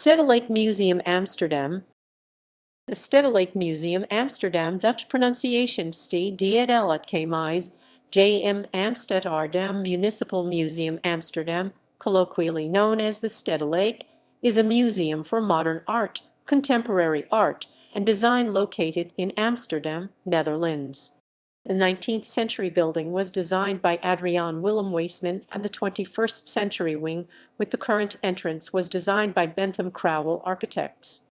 Stedelijk Museum Amsterdam. The Stedelijk Museum Amsterdam, Dutch pronunciation ʻsteːdələk, myഃzeːjym, әmstərˈdəm. Municipal Museum Amsterdam, colloquially known as the Stedelijk, is a museum for modern art, contemporary art, and design located in Amsterdam, Netherlands. The 19th century building was designed by Adriaan Willem Weissman, and the 21st century wing, with the current entrance, was designed by Benthem Crouwel Architects.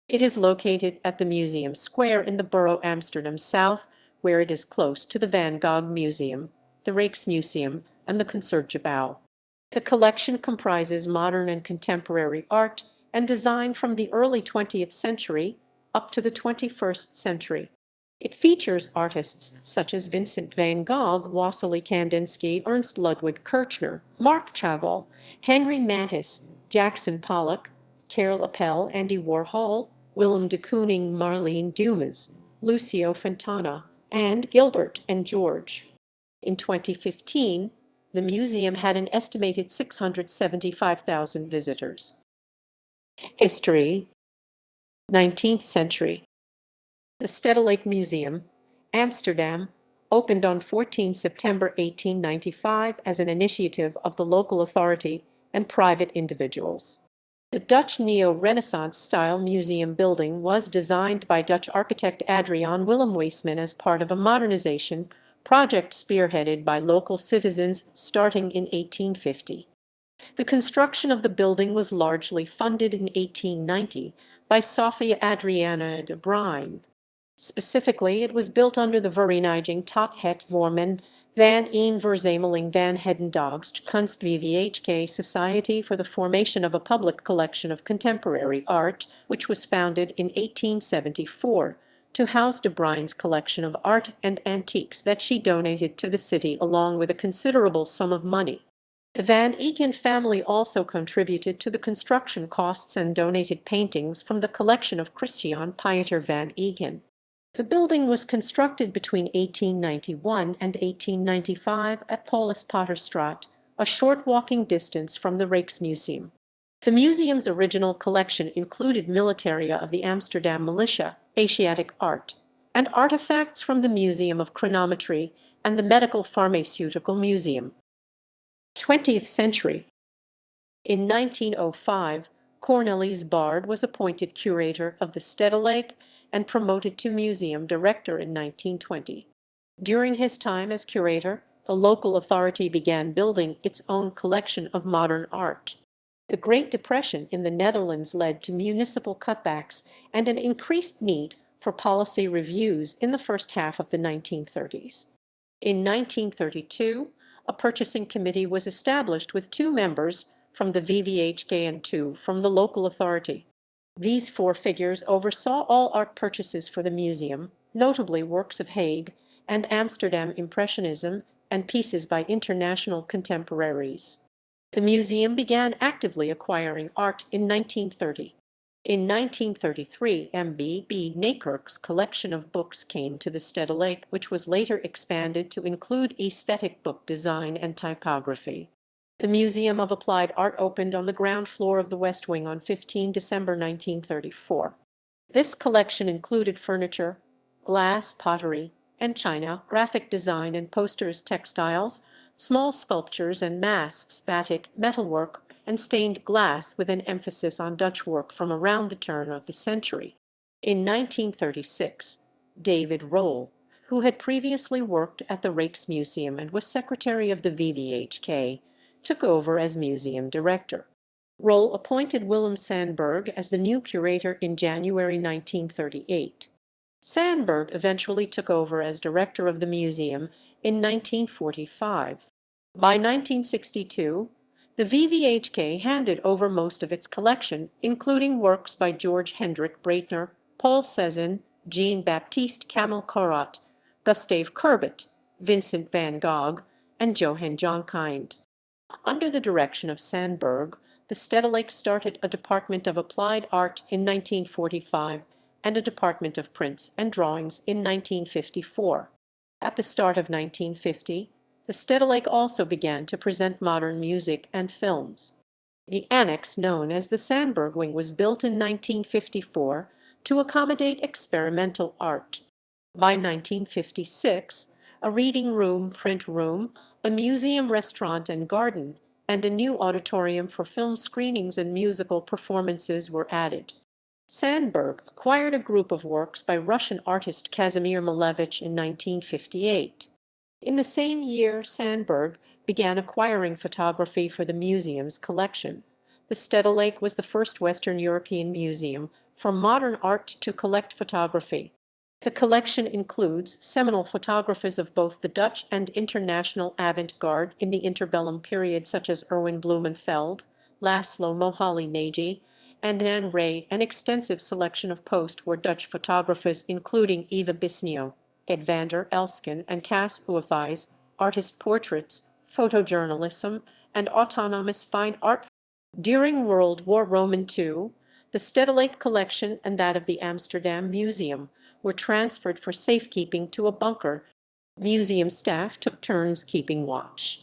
It is located at the Museum Square in the borough Amsterdam South, where it is close to the Van Gogh Museum, the Rijksmuseum, and the Concertgebouw. The collection comprises modern and contemporary art and design from the early 20th century up to the 21st century. It features artists such as Vincent van Gogh, Wassily Kandinsky, Ernst Ludwig Kirchner, Marc Chagall, Henri Matisse, Jackson Pollock, Karel Appel, Andy Warhol, Willem de Kooning, Marlene Dumas, Lucio Fontana, and Gilbert and George. In 2015, the museum had an estimated 675,000 visitors. History. 19th century. The Stedelijk Museum, Amsterdam, opened on 14 September 1895 as an initiative of the local authority and private individuals. The Dutch neo-Renaissance-style museum building was designed by Dutch architect Adriaan Willem Weissman as part of a modernization project spearheaded by local citizens starting in 1850. The construction of the building was largely funded in 1890 by Sophia Adriana de Bruijn. Specifically, it was built under the Vereniging tot het Vormen van een Verzameling van Hedendaagse Kunst (VVHK) Society for the Formation of a Public Collection of Contemporary Art, which was founded in 1874 to house de Bruijn's collection of art and antiques that she donated to the city along with a considerable sum of money. The Van Eycken family also contributed to the construction costs and donated paintings from the collection of Christian Pieter van Eycken. The building was constructed between 1891 and 1895 at Pollock, a short walking distance from the Rijksmuseum. The museum's original collection included militaria of the Amsterdam militia, Asiatic art, and artifacts from the Museum of Chronometry and the Medical Pharmaceutical Museum. 20th century. In 1905, Cornelis Baard was appointed curator of the Stedelijk and promoted to museum director in 1920. During his time as curator, the local authority began building its own collection of modern art. The Great Depression in the Netherlands led to municipal cutbacks and an increased need for policy reviews in the first half of the 1930s. In 1932, a purchasing committee was established with 2 members from the VVHK and 2 from the local authority. These 4 figures oversaw all art purchases for the museum, notably works of Hague and Amsterdam Impressionism and pieces by international contemporaries. The museum began actively acquiring art in 1930. In 1933, M.B.B. Nijkerk's collection of books came to the Stedelijk, which was later expanded to include aesthetic book design and typography. The Museum of Applied Art opened on the ground floor of the West Wing on 15 December 1934. This collection included furniture, glass, pottery, and china, graphic design and posters, textiles, small sculptures and masks, batik, metalwork, and stained glass with an emphasis on Dutch work from around the turn of the century. In 1936, David Roll, who had previously worked at the Rijksmuseum and was secretary of the VVHK, took over as museum director. Roll appointed Willem Sandburg as the new curator in January 1938. Sandburg eventually took over as director of the museum in 1945. By 1962, the VVHK handed over most of its collection, including works by George Hendrik Breitner, Paul Cézanne, Jean-Baptiste Camille Corot, Gustave Courbet, Vincent van Gogh, and Johann Jonkind. Under the direction of Sandburg, the Stedelijk started a Department of Applied Art in 1945 and a Department of Prints and Drawings in 1954. At the start of 1950, the Stedelijk also began to present modern music and films. The annex known as the Sandburg Wing was built in 1954 to accommodate experimental art. By 1956, a reading room, print room, a museum, restaurant and garden, and a new auditorium for film screenings and musical performances were added. Sandburg acquired a group of works by Russian artist Kazimir Malevich in 1958. In the same year, Sandburg began acquiring photography for the museum's collection. The ʻsteːdələk was the first Western European museum for modern art to collect photography. The collection includes seminal photographers of both the Dutch and international avant-garde in the interbellum period, such as Erwin Blumenfeld, Laszlo Moholy-Nagy, and Anne Ray, an extensive selection of post-war Dutch photographers including Eva Bisnio, Ed van der Elsken and Cas Uwais, artist portraits, photojournalism, and autonomous fine art. During World War II, the ʻsteːdələk collection and that of the Amsterdam Museum were transferred for safekeeping to a bunker. Museum staff took turns keeping watch.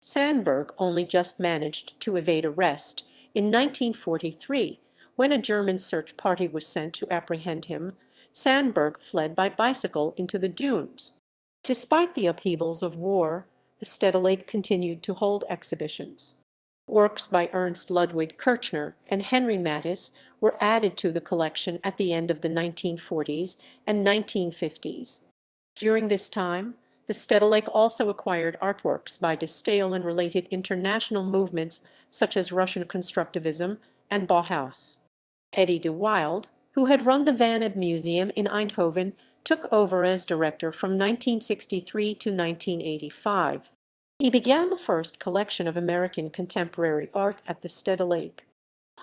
Sandburg only just managed to evade arrest in 1943, when a German search party was sent to apprehend him. Sandburg fled by bicycle into the dunes. Despite the upheavals of war, the ʻsteːdələk continued to hold exhibitions. Works by Ernst Ludwig Kirchner and Henri Matisse were added to the collection at the end of the 1940s and 1950s. During this time, the ʻsteːdələk also acquired artworks by De Stijl and related international movements such as Russian constructivism and Bauhaus. Eddie de Wilde, who had run the Van Eyck Museum in Eindhoven, took over as director from 1963 to 1985. He began the first collection of American contemporary art at the ʻsteːdələk.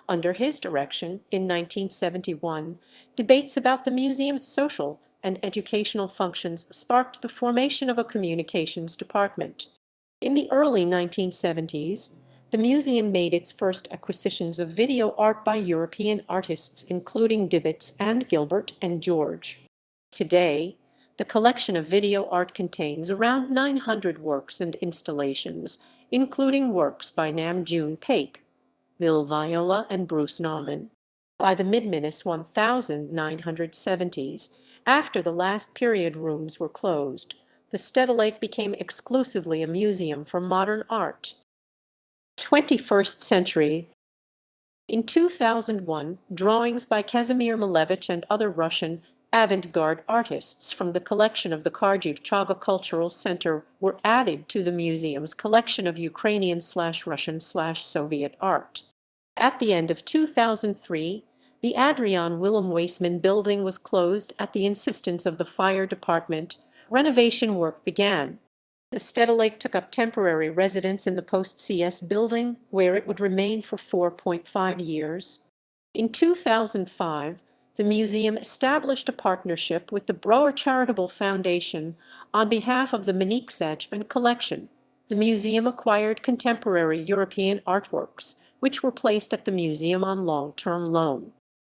Under his direction, in 1971, debates about the museum's social and educational functions sparked the formation of a communications department. In the early 1970s, the museum made its first acquisitions of video art by European artists including Dibbets and Gilbert and George. Today, the collection of video art contains around 900 works and installations, including works by Nam June Paik, Bill Viola and Bruce Nauman. By the mid-1970s, after the last period rooms were closed, the ʻsteːdələk became exclusively a museum for modern art. 21st century. In 2001, drawings by Kazimir Malevich and other Russian avant-garde artists from the collection of the Marc Chagall Cultural Center were added to the museum's collection of Ukrainian/Russian/Soviet art. At the end of 2003, the Adriaan Willem Weissman building was closed at the insistence of the fire department. Renovation work began. The ʻsteːdələk took up temporary residence in the post-CS building, where it would remain for 4.5 years. In 2005, the museum established a partnership with the Borough Charitable Foundation on behalf of the myʻzeːjyým collection. The museum acquired contemporary European artworks, which were placed at the museum on long-term loan.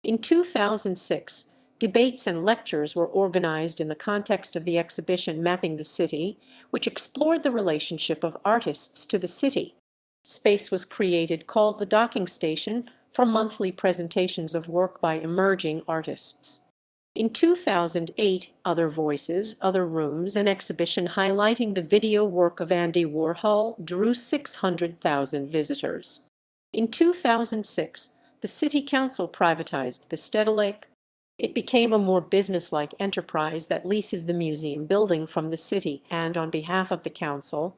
In 2006, debates and lectures were organized in the context of the exhibition Mapping the City, which explored the relationship of artists to the city. Space was created called the Docking Station for monthly presentations of work by emerging artists. In 2008, Other Voices, Other Rooms, an exhibition highlighting the video work of Andy Warhol, drew 600,000 visitors. In 2006, the City Council privatized the ʻsteːdələk. It became a more businesslike enterprise that leases the museum building from the city and, on behalf of the council,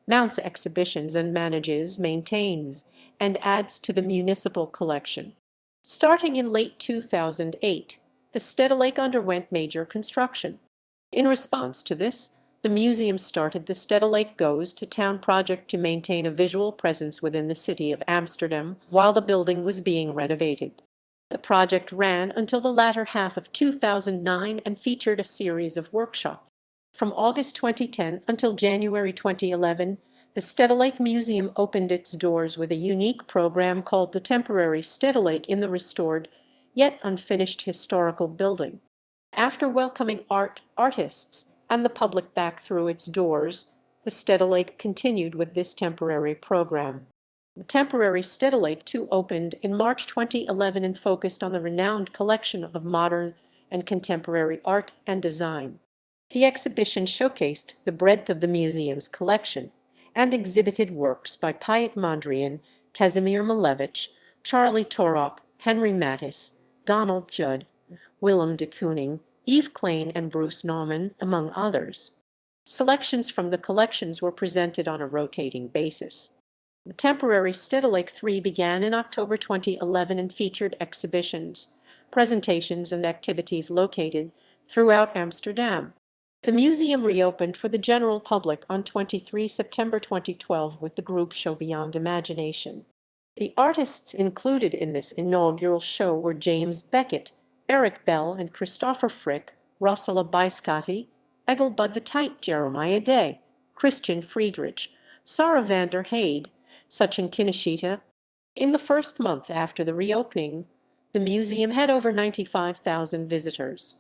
mounts exhibitions and manages, maintains, and adds to the municipal collection. Starting in late 2008, the ʻsteːdələk underwent major construction. In response to this, the museum started the ʻsteːdələk Goes to Town project to maintain a visual presence within the city of Amsterdam while the building was being renovated. The project ran until the latter half of 2009 and featured a series of workshops. From August 2010 until January 2011, the ʻsteːdələk Museum opened its doors with a unique program called the Temporary ʻsteːdələk in the restored, yet unfinished historical building. After welcoming artists, and the public back through its doors, the ʻsteːdələk continued with this temporary program. The temporary ʻsteďdələk opened in March 2011 and focused on the renowned collection of modern and contemporary art and design. The exhibition showcased the breadth of the museum's collection and exhibited works by Piet Mondrian, Kazimir Malevich, Charlie Torop, Henri Matisse, Donald Judd, Willem de Kooning, Yves Klein, and Bruce Nauman, among others. Selections from the collections were presented on a rotating basis. The temporary ʻsteďdələk 3 began in October 2011 and featured exhibitions, presentations, and activities located throughout Amsterdam. The museum reopened for the general public on 23 September 2012 with the group show Beyond Imagination. The artists included in this inaugural show were James Beckett, Eric Bell and Christopher Frick, Rossella Biscotti, Egil Budveteit, Jeremiah Day, Christian Friedrich, Sarah van der Heide, Sachin Kinishita. In the first month after the reopening, the museum had over 95,000 visitors.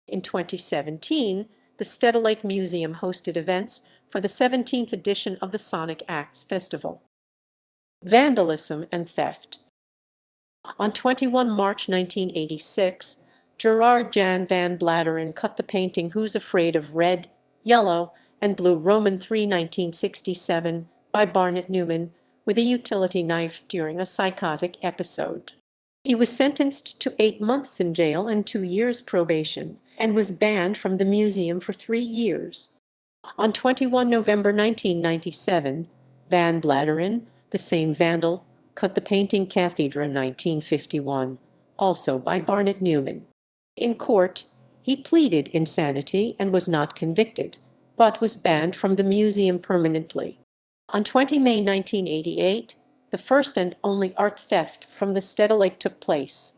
In 2017, the Stedelijk Museum hosted events for the 17th edition of the Sonic Acts Festival. Vandalism and Theft. On 21 March 1986, Gerard Jan van Bladeren cut the painting Who's Afraid of Red, Yellow, and Blue Roman III 1967 by Barnett Newman with a utility knife during a psychotic episode. He was sentenced to 8 months in jail and 2 years probation and was banned from the museum for 3 years. On 21 November 1997, Van Bladeren, the same vandal, cut the painting Cathedra 1951, also by Barnett Newman. In court, he pleaded insanity and was not convicted, but was banned from the museum permanently. On 20 May 1988, the first and only art theft from the Stedelijk took place.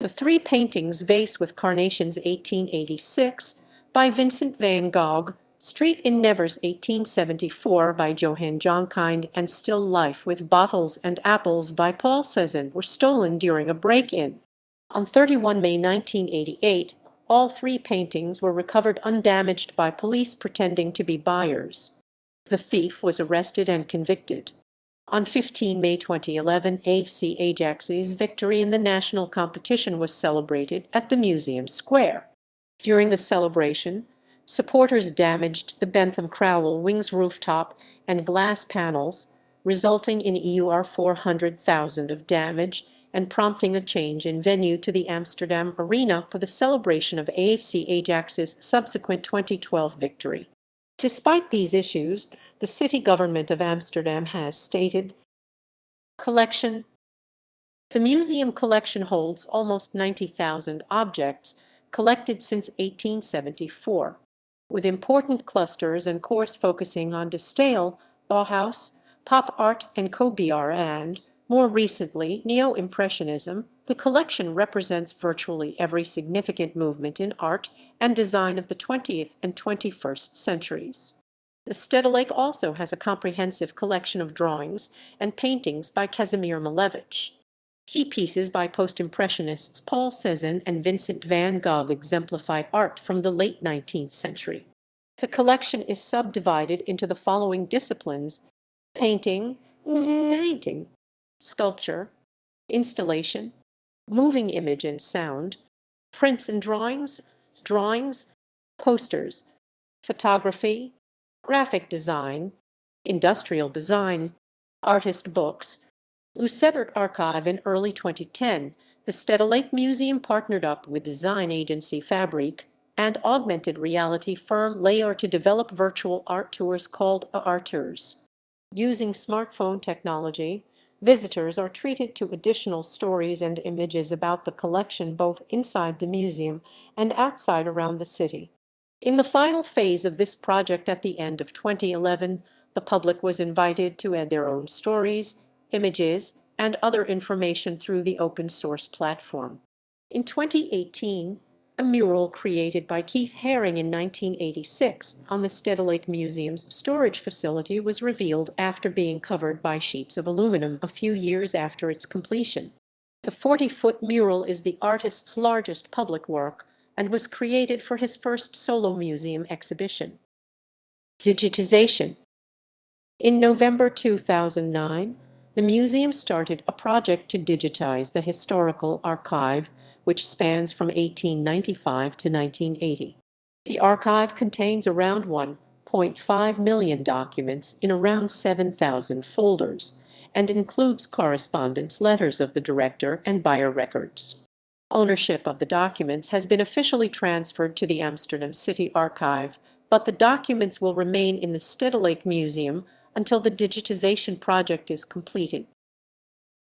The 3 paintings Vase with Carnations 1886 by Vincent van Gogh, Street in Nevers 1874 by Johann Jonkind, and Still Life with Bottles and Apples by Paul Cézanne were stolen during a break-in. On 31 May 1988, all 3 paintings were recovered undamaged by police pretending to be buyers. The thief was arrested and convicted. On 15 May 2011, AFC Ajax's victory in the national competition was celebrated at the Museum Square. During the celebration, supporters damaged the Benthem Crouwel Wing's rooftop and glass panels, resulting in EUR 400,000 of damage and prompting a change in venue to the Amsterdam Arena for the celebration of AFC Ajax's subsequent 2012 victory. Despite these issues, the city government of Amsterdam has stated, Collection. The museum collection holds almost 90,000 objects collected since 1874, with important clusters and cores focusing on De Stijl, Bauhaus, pop art and co-BR and, more recently, Neo-Impressionism. The collection represents virtually every significant movement in art and design of the 20th and 21st centuries. The Stedelijk also has a comprehensive collection of drawings and paintings by Kazimir Malevich. Key pieces by post-impressionists Paul Cézanne and Vincent van Gogh exemplify art from the late 19th century. The collection is subdivided into the following disciplines: painting, sculpture, installation, moving image and sound, prints and drawings, posters, photography, graphic design, industrial design, artist books. Lucebert Archive. In early 2010, the Stedelijk Museum partnered up with design agency Fabriek and augmented reality firm Layer to develop virtual art tours called Art Tours. Using smartphone technology, visitors are treated to additional stories and images about the collection both inside the museum and outside around the city. In the final phase of this project at the end of 2011, the public was invited to add their own stories, images, and other information through the open-source platform. In 2018, a mural created by Keith Haring in 1986 on the Stedelijk Museum's storage facility was revealed after being covered by sheets of aluminum a few years after its completion. The 40-foot mural is the artist's largest public work and was created for his first solo museum exhibition. Digitization. In November 2009, The museum started a project to digitize the historical archive, which spans from 1895 to 1980. The archive contains around 1.5 million documents in around 7,000 folders, and includes correspondence letters of the director and buyer records. Ownership of the documents has been officially transferred to the Amsterdam City Archive, but the documents will remain in the Stedelijk Museum until the digitization project is completed.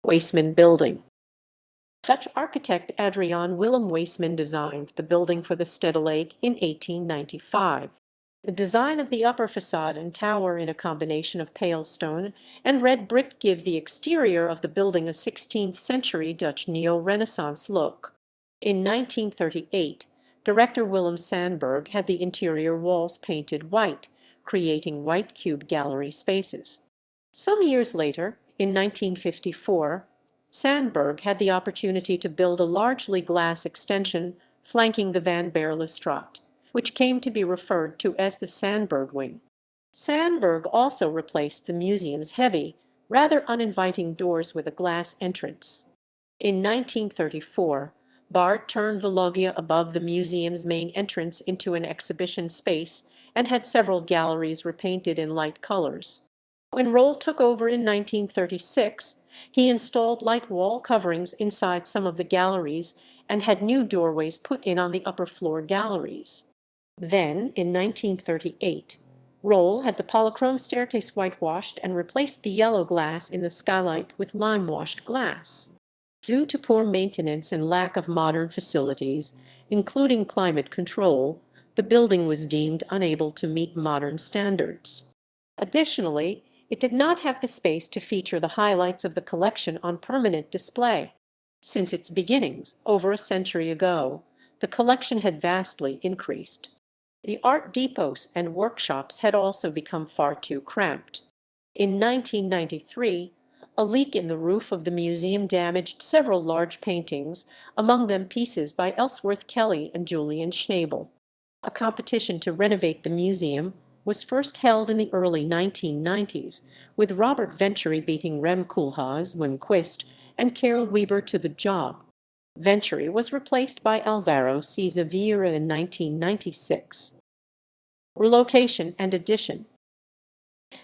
Weissman Building. Dutch architect Adriaan Willem Weissman designed the building for the Stedelijk in 1895. The design of the upper facade and tower in a combination of pale stone and red brick give the exterior of the building a 16th-century Dutch neo-Renaissance look. In 1938, director Willem Sandburg had the interior walls painted white, creating white cube gallery spaces. Some years later, in 1954, Sandburg had the opportunity to build a largely glass extension flanking the Van Baerle-straat, which came to be referred to as the Sandburg Wing. Sandburg also replaced the museum's heavy, rather uninviting doors with a glass entrance. In 1934, Bart turned the loggia above the museum's main entrance into an exhibition space and had several galleries repainted in light colors. When Roll took over in 1936, he installed light wall coverings inside some of the galleries and had new doorways put in on the upper floor galleries. Then, in 1938, Roll had the polychrome staircase whitewashed and replaced the yellow glass in the skylight with lime-washed glass. Due to poor maintenance and lack of modern facilities, including climate control, the building was deemed unable to meet modern standards. Additionally, it did not have the space to feature the highlights of the collection on permanent display. Since its beginnings, over a century ago, the collection had vastly increased. The art depots and workshops had also become far too cramped. In 1993, a leak in the roof of the museum damaged several large paintings, among them pieces by Ellsworth Kelly and Julian Schnabel. A competition to renovate the museum was first held in the early 1990s, with Robert Venturi beating Rem Koolhaas, Wim Quist, and Karel Weber to the job. Venturi was replaced by Alvaro Siza Vieira in 1996. Relocation and Addition.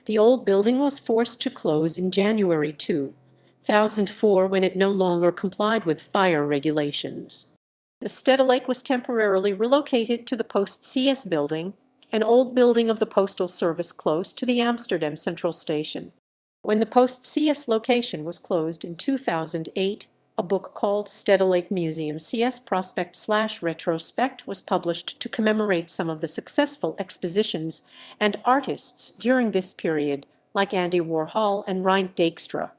The old building was forced to close in January 2004 when it no longer complied with fire regulations. The Stedelijk was temporarily relocated to the Post-CS building, an old building of the Postal Service close to the Amsterdam Central Station. When the Post-CS location was closed in 2008, a book called Stedelijk Museum CS Prospect/Retrospect was published to commemorate some of the successful expositions and artists during this period, like Andy Warhol and Reint Dijkstra.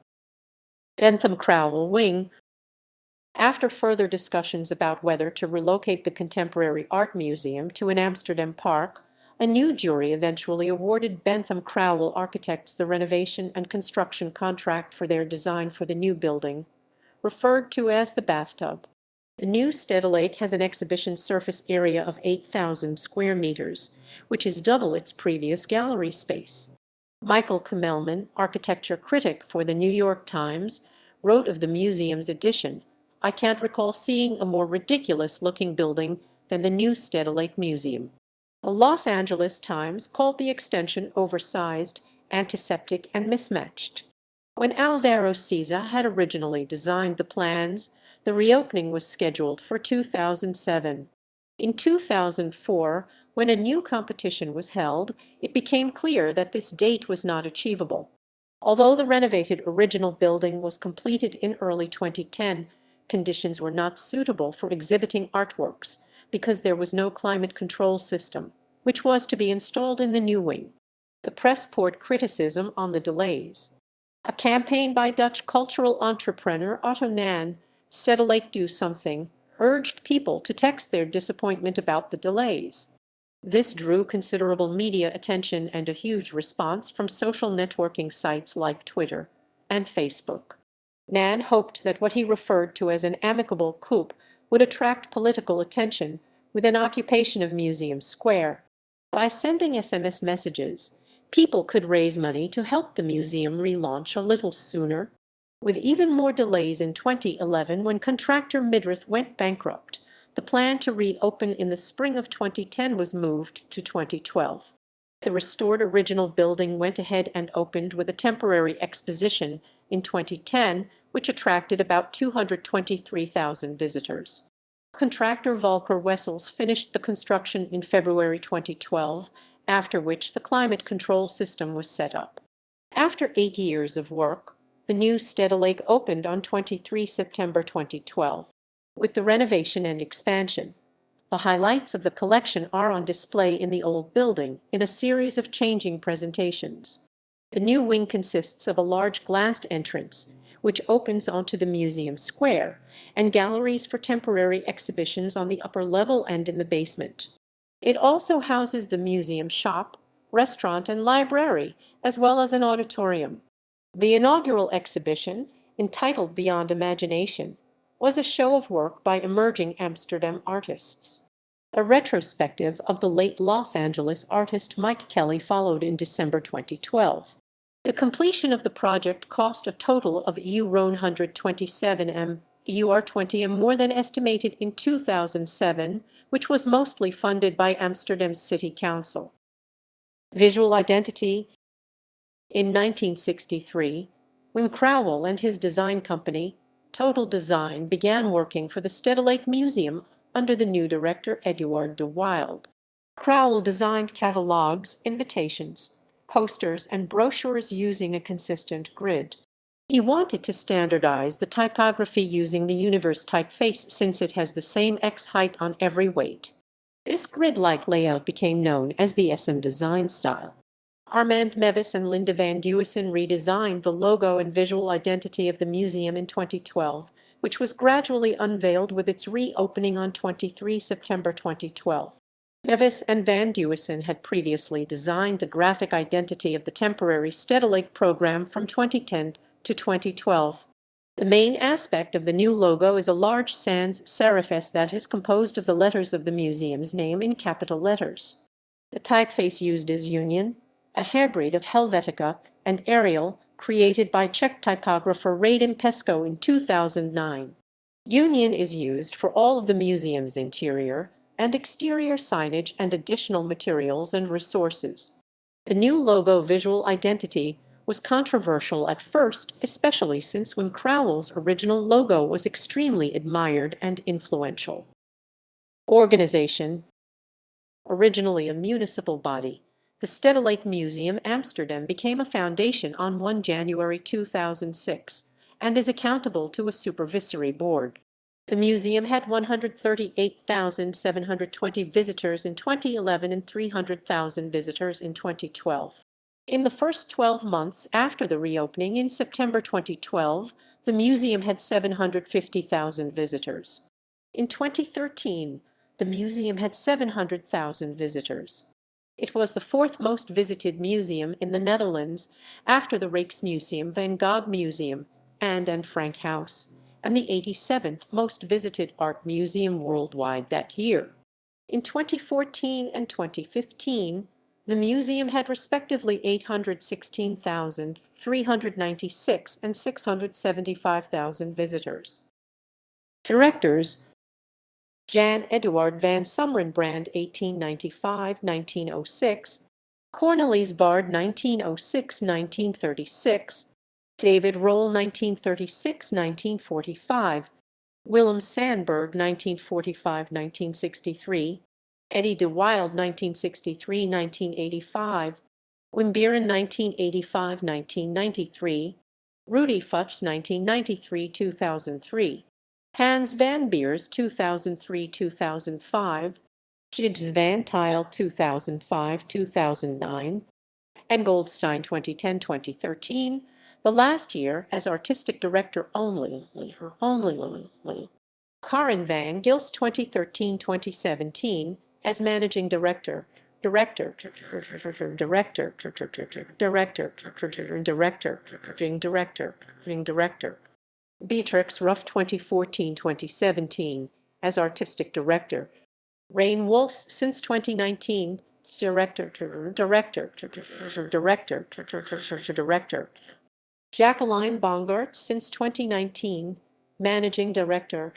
Benthem Crouwel Wing. After further discussions about whether to relocate the Contemporary Art Museum to an Amsterdam park, a new jury eventually awarded Benthem Crouwel Architects the renovation and construction contract for their design for the new building, referred to as the bathtub. The new Stedelijk has an exhibition surface area of 8,000 square meters, which is double its previous gallery space. Michael Kamelman, architecture critic for the New York Times, wrote of the museum's addition, "I can't recall seeing a more ridiculous-looking building than the new Stedelijk Museum." The Los Angeles Times called the extension oversized, antiseptic, and mismatched. When Alvaro Siza had originally designed the plans, the reopening was scheduled for 2007. In 2004, when a new competition was held, it became clear that this date was not achievable. Although the renovated original building was completed in early 2010, conditions were not suitable for exhibiting artworks because there was no climate control system, which was to be installed in the new wing. The press poured criticism on the delays. A campaign by Dutch cultural entrepreneur Otto Nan, Stedelijk Do Something, urged people to text their disappointment about the delays. This drew considerable media attention and a huge response from social networking sites like Twitter and Facebook. Nan hoped that what he referred to as an amicable coup would attract political attention with an occupation of Museum Square. By sending SMS messages, people could raise money to help the museum relaunch a little sooner. with even more delays in 2011 when contractor Midrith went bankrupt. The plan to reopen in the spring of 2010 was moved to 2012. The restored original building went ahead and opened with a temporary exposition in 2010, which attracted about 223,000 visitors. Contractor Volker Wessels finished the construction in February 2012, after which the climate control system was set up. After 8 years of work, the new ʻsteːdələk opened on 23 September 2012. With the renovation and expansion, the highlights of the collection are on display in the old building in a series of changing presentations. The new wing consists of a large glassed entrance, which opens onto the museum square, and galleries for temporary exhibitions on the upper level and in the basement. It also houses the museum shop, restaurant, and library, as well as an auditorium. The inaugural exhibition, entitled Beyond Imagination, was a show of work by emerging Amsterdam artists. A retrospective of the late Los Angeles artist Marc Chagall followed in December 2012. The completion of the project cost a total of €127m, €20m more than estimated in 2007, which was mostly funded by Amsterdam's City Council. Visual identity. In 1963, Wim Crouwel and his design company, Total Design, began working for the Stedelijk Museum under the new director Eduard de Wilde. Crouwel designed catalogues, invitations, posters, and brochures using a consistent grid. He wanted to standardize the typography using the Universe typeface since it has the same X height on every weight. This grid-like layout became known as the ʻsteːdələk design style. Armand Mevis and Linda van Deusen redesigned the logo and visual identity of the museum in 2012, which was gradually unveiled with its reopening on 23 September 2012. Mevis and van Deusen had previously designed the graphic identity of the temporary ʻsteːdələk program from 2010 to 2012. The main aspect of the new logo is a large sans serif S that is composed of the letters of the museum's name in capital letters. The typeface used is Union, a hybrid of Helvetica and Arial, created by Czech typographer Radim Pesko in 2009. Union is used for all of the museum's interior and exterior signage and additional materials and resources. The new logo visual identity was controversial at first, especially since Wim Crouwel's original logo was extremely admired and influential. Organization. Originally a municipal body, the Stedelijk Museum Amsterdam became a foundation on 1 January 2006 and is accountable to a supervisory board. The museum had 138,720 visitors in 2011 and 300,000 visitors in 2012. In the first 12 months after the reopening in September 2012, the museum had 750,000 visitors. In 2013, the museum had 700,000 visitors. It was the fourth most visited museum in the Netherlands after the Rijksmuseum Van Gogh Museum and Anne Frank House, and the 87th most visited art museum worldwide that year. In 2014 and 2015, the museum had respectively 816,396 and 675,000 visitors. Directors: Jan Eduard van Sumrenbrand 1895-1906, Cornelis Baard 1906-1936, David Roll 1936-1945, Willem Sandberg 1945-1963, Eddie de Wilde 1963-1985, Wim Buren 1985-1993, Rudy Fuchs 1993-2003, Hans van Beers 2003-2005, Gijs van Tuyl 2005-2009, and Goldstein 2010-2013, the last year as artistic director only. Karin van Gils 2013-2017 as managing director. Beatrix Ruff 2014-2017 as artistic director. Rain Wolfs since 2019, director. Jacqueline Bongart, since 2019, Managing Director.